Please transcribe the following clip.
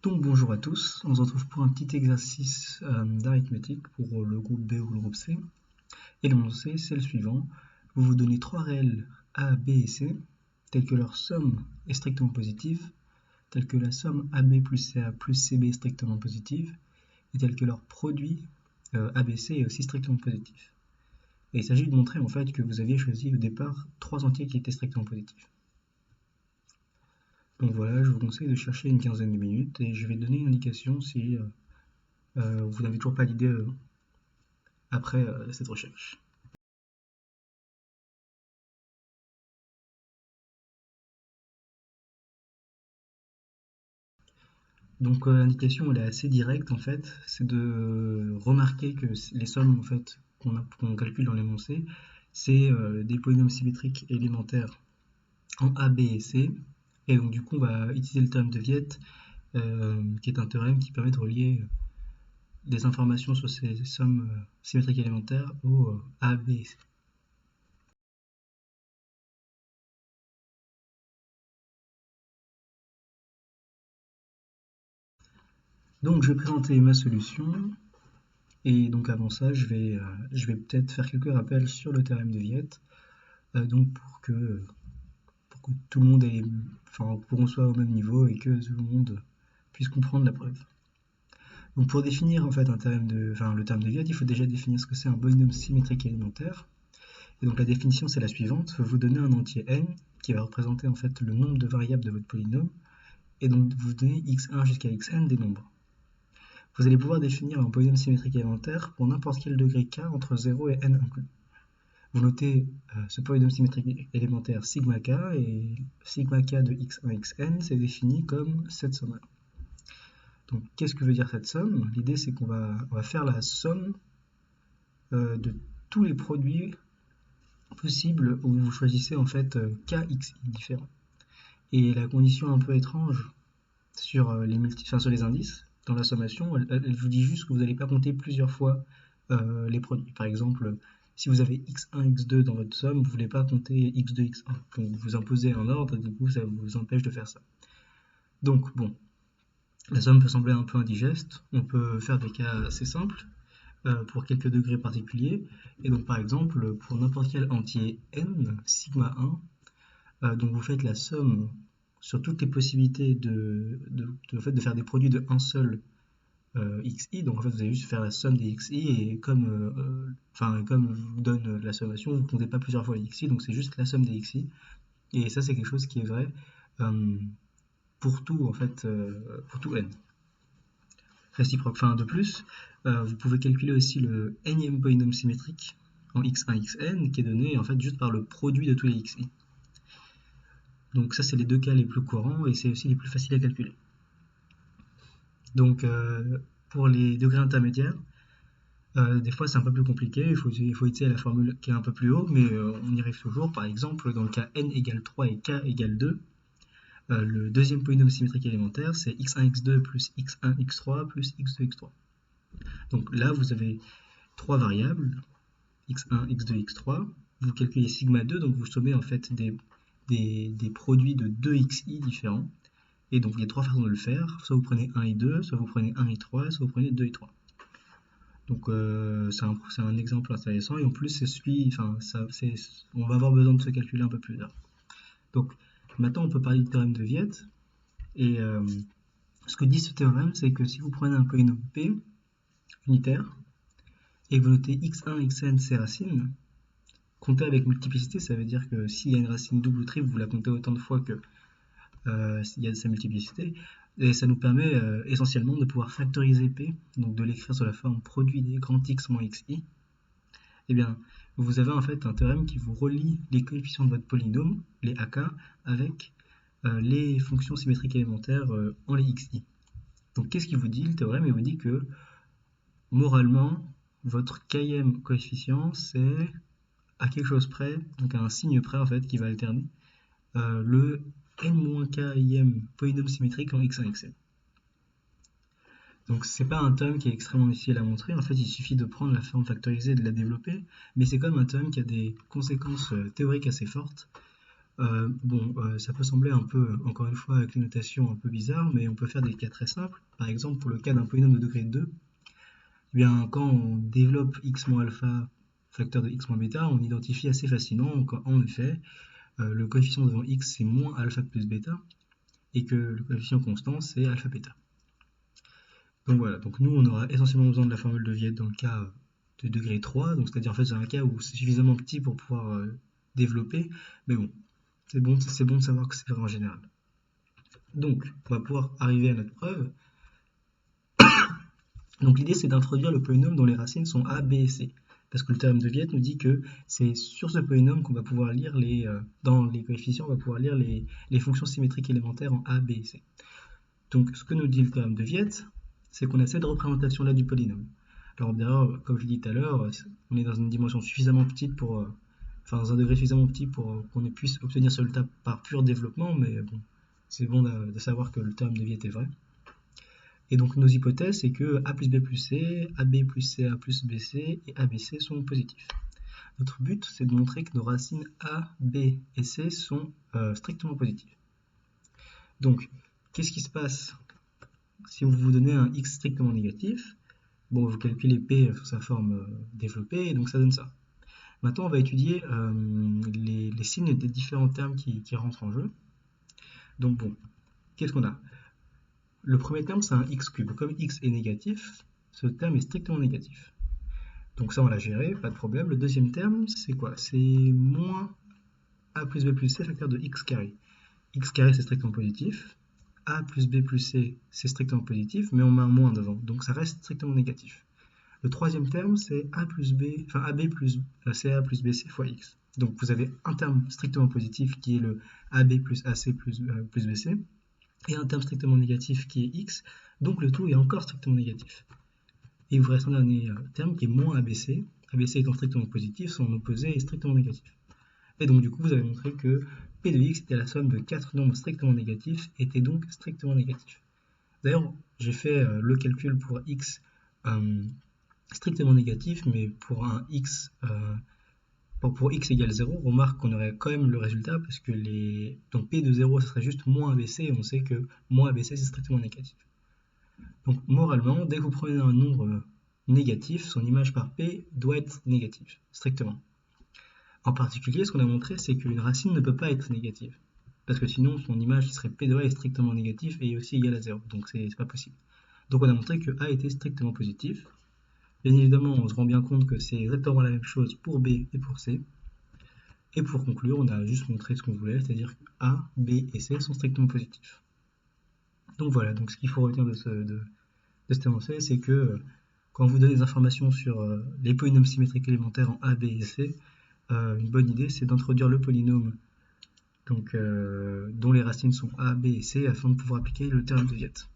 Donc bonjour à tous, on se retrouve pour un petit exercice d'arithmétique pour le groupe B ou le groupe C. Et l'énoncé c'est le suivant, vous vous donnez trois réels A, B et C, tels que leur somme est strictement positive, tels que la somme AB plus CA plus CB est strictement positive, et tels que leur produit ABC est aussi strictement positif. Et il s'agit de montrer en fait que vous aviez choisi au départ trois entiers qui étaient strictement positifs. Donc voilà, je vous conseille de chercher une quinzaine de minutes et je vais donner une indication si vous n'avez toujours pas d'idée après cette recherche. Donc l'indication elle est assez directe en fait, c'est de remarquer que les sommes en fait qu'on calcule dans l'énoncé, c'est des polynômes symétriques élémentaires en A, B et C. Et donc du coup on va utiliser le théorème de Viette, qui est un théorème qui permet de relier des informations sur ces sommes symétriques élémentaires au A, B et C. Donc je vais présenter ma solution. Et donc avant ça, je vais peut-être faire quelques rappels sur le théorème de Viette, donc pour que tout le monde enfin, pour qu'on soit au même niveau et que tout le monde puisse comprendre la preuve. Donc pour définir en fait le théorème de Viette, il faut déjà définir ce que c'est un polynôme symétrique élémentaire. Et donc la définition c'est la suivante, vous donnez un entier n qui va représenter en fait le nombre de variables de votre polynôme, et donc vous donnez x1 jusqu'à xn des nombres. Vous allez pouvoir définir un polynôme symétrique élémentaire pour n'importe quel degré k entre 0 et n inclus. Vous notez ce polynôme symétrique élémentaire sigma k, et sigma k de x1 xn c'est défini comme cette somme-là. Donc qu'est-ce que veut dire cette somme? L'idée c'est qu'on va faire la somme de tous les produits possibles où vous choisissez en fait kxi différents. Et la condition un peu étrange sur les indices dans la sommation, elle vous dit juste que vous n'allez pas compter plusieurs fois les produits. Par exemple, si vous avez x1, x2 dans votre somme, vous ne voulez pas compter x2, x1. Donc vous imposez un ordre, et du coup ça vous empêche de faire ça. Donc bon, la somme peut sembler un peu indigeste, on peut faire des cas assez simples pour quelques degrés particuliers. Et donc par exemple, pour n'importe quel entier n, sigma 1, donc vous faites la somme sur toutes les possibilités de faire des produits de un seul xi, donc en fait vous allez juste faire la somme des xi, et comme je vous donne la sommation, vous ne comptez pas plusieurs fois les xi, donc c'est juste la somme des xi, et ça c'est quelque chose qui est vrai pour tout en fait, pour tout n. Réciproque. Enfin de plus, vous pouvez calculer aussi le nème polynôme symétrique en x1, xn, qui est donné en fait juste par le produit de tous les xi. Donc ça c'est les deux cas les plus courants et c'est aussi les plus faciles à calculer. Donc pour les degrés intermédiaires, des fois c'est un peu plus compliqué, il faut utiliser la formule qui est un peu plus haut, mais on y arrive toujours. Par exemple, dans le cas n égale 3 et k égale 2, le deuxième polynôme symétrique élémentaire c'est x1, x2 plus x1, x3 plus x2, x3. Donc là vous avez trois variables, x1, x2, x3, vous calculez sigma 2, donc vous sommez en fait des produits de 2 xi différents. Et donc il y a trois façons de le faire, soit vous prenez 1 et 2, soit vous prenez 1 et 3, soit vous prenez 2 et 3. Donc c'est un exemple intéressant, et en plus on va avoir besoin de se calculer un peu plus tard. Donc maintenant on peut parler du théorème de Viette, et ce que dit ce théorème c'est que si vous prenez un polynôme P unitaire, et que vous notez x1, xn ses racines, compter avec multiplicité, ça veut dire que s'il y a une racine double ou triple, vous la comptez autant de fois que il y a sa multiplicité, et ça nous permet essentiellement de pouvoir factoriser P, donc de l'écrire sous la forme produit des grands X moins XI. Et bien, vous avez en fait un théorème qui vous relie les coefficients de votre polynôme, les AK, avec les fonctions symétriques élémentaires en les XI. Donc qu'est-ce qu'il vous dit le théorème? Il vous dit que moralement, votre kème coefficient, c'est à quelque chose près, donc à un signe près en fait, qui va alterner le n-kim polynôme symétrique en x1, xn. Donc c'est pas un théorème qui est extrêmement difficile à montrer, en fait il suffit de prendre la forme factorisée et de la développer, mais c'est quand même un théorème qui a des conséquences théoriques assez fortes, Ça peut sembler un peu, encore une fois, avec les notations un peu bizarres, mais on peut faire des cas très simples. Par exemple, pour le cas d'un polynôme de degré 2, eh bien, quand on développe x moins alpha facteur de x moins bêta, on identifie assez facilement qu'en effet, le coefficient devant x c'est moins alpha plus bêta, et que le coefficient constant c'est alpha bêta. Donc voilà, donc nous on aura essentiellement besoin de la formule de Viette dans le cas de degré 3, donc c'est-à-dire en fait c'est un cas où c'est suffisamment petit pour pouvoir développer, mais bon, c'est bon de savoir que c'est vrai en général. Donc, on va pouvoir arriver à notre preuve. Donc l'idée c'est d'introduire le polynôme dont les racines sont a, b et c. Parce que le théorème de Viette nous dit que c'est sur ce polynôme qu'on va pouvoir lire dans les coefficients, on va pouvoir lire les fonctions symétriques élémentaires en a, b et c. Donc ce que nous dit le théorème de Viette, c'est qu'on a cette représentation-là du polynôme. Alors d'ailleurs, comme je l'ai dit tout à l'heure, on est dans une dimension suffisamment petite enfin dans un degré suffisamment petit pour qu'on puisse obtenir ce résultat par pur développement, mais bon, c'est bon de savoir que le théorème de Viette est vrai. Et donc nos hypothèses, c'est que a plus b plus c, ab plus ca plus bc et abc sont positifs. Notre but, c'est de montrer que nos racines a, b et c sont strictement positives. Donc, qu'est-ce qui se passe si on vous donnez un x strictement négatif? Bon, vous calculez p sous sa forme développée, et donc ça donne ça. Maintenant, on va étudier les signes des différents termes qui rentrent en jeu. Donc bon, qu'est-ce qu'on a? Le premier terme, c'est un x cube. Comme x est négatif, ce terme est strictement négatif. Donc ça, on l'a géré, pas de problème. Le deuxième terme, c'est quoi? C'est moins a plus b plus c facteur de x carré. X carré, c'est strictement positif. A plus b plus c, c'est strictement positif, mais on met un moins devant, donc ça reste strictement négatif. Le troisième terme, c'est ab plus ca plus bc fois x. Donc vous avez un terme strictement positif qui est le ab plus ac plus bc, et un terme strictement négatif qui est x, donc le tout est encore strictement négatif. Et il vous reste un dernier terme qui est moins abc, abc étant strictement positif, son opposé est strictement négatif. Et donc du coup vous avez montré que p de x était la somme de 4 nombres strictement négatifs, était donc strictement négatif. D'ailleurs, j'ai fait le calcul pour x strictement négatif, mais pour un x pour x égale 0, on remarque qu'on aurait quand même le résultat parce que donc p de 0 ce serait juste moins abc, et on sait que moins abc c'est strictement négatif. Donc moralement, dès que vous prenez un nombre négatif, son image par p doit être négative, strictement. En particulier, ce qu'on a montré, c'est qu'une racine ne peut pas être négative, parce que sinon son image qui serait p de a est strictement négatif et aussi égal à 0, donc c'est pas possible. Donc on a montré que a était strictement positif. Bien évidemment, on se rend bien compte que c'est exactement la même chose pour B et pour C. Et pour conclure, on a juste montré ce qu'on voulait, c'est-à-dire que A, B et C sont strictement positifs. Donc voilà, donc ce qu'il faut retenir de cet énoncé, c'est que quand vous donnez des informations sur les polynômes symétriques élémentaires en A, B et C, une bonne idée, c'est d'introduire le polynôme donc, dont les racines sont A, B et C afin de pouvoir appliquer le théorème de Viette.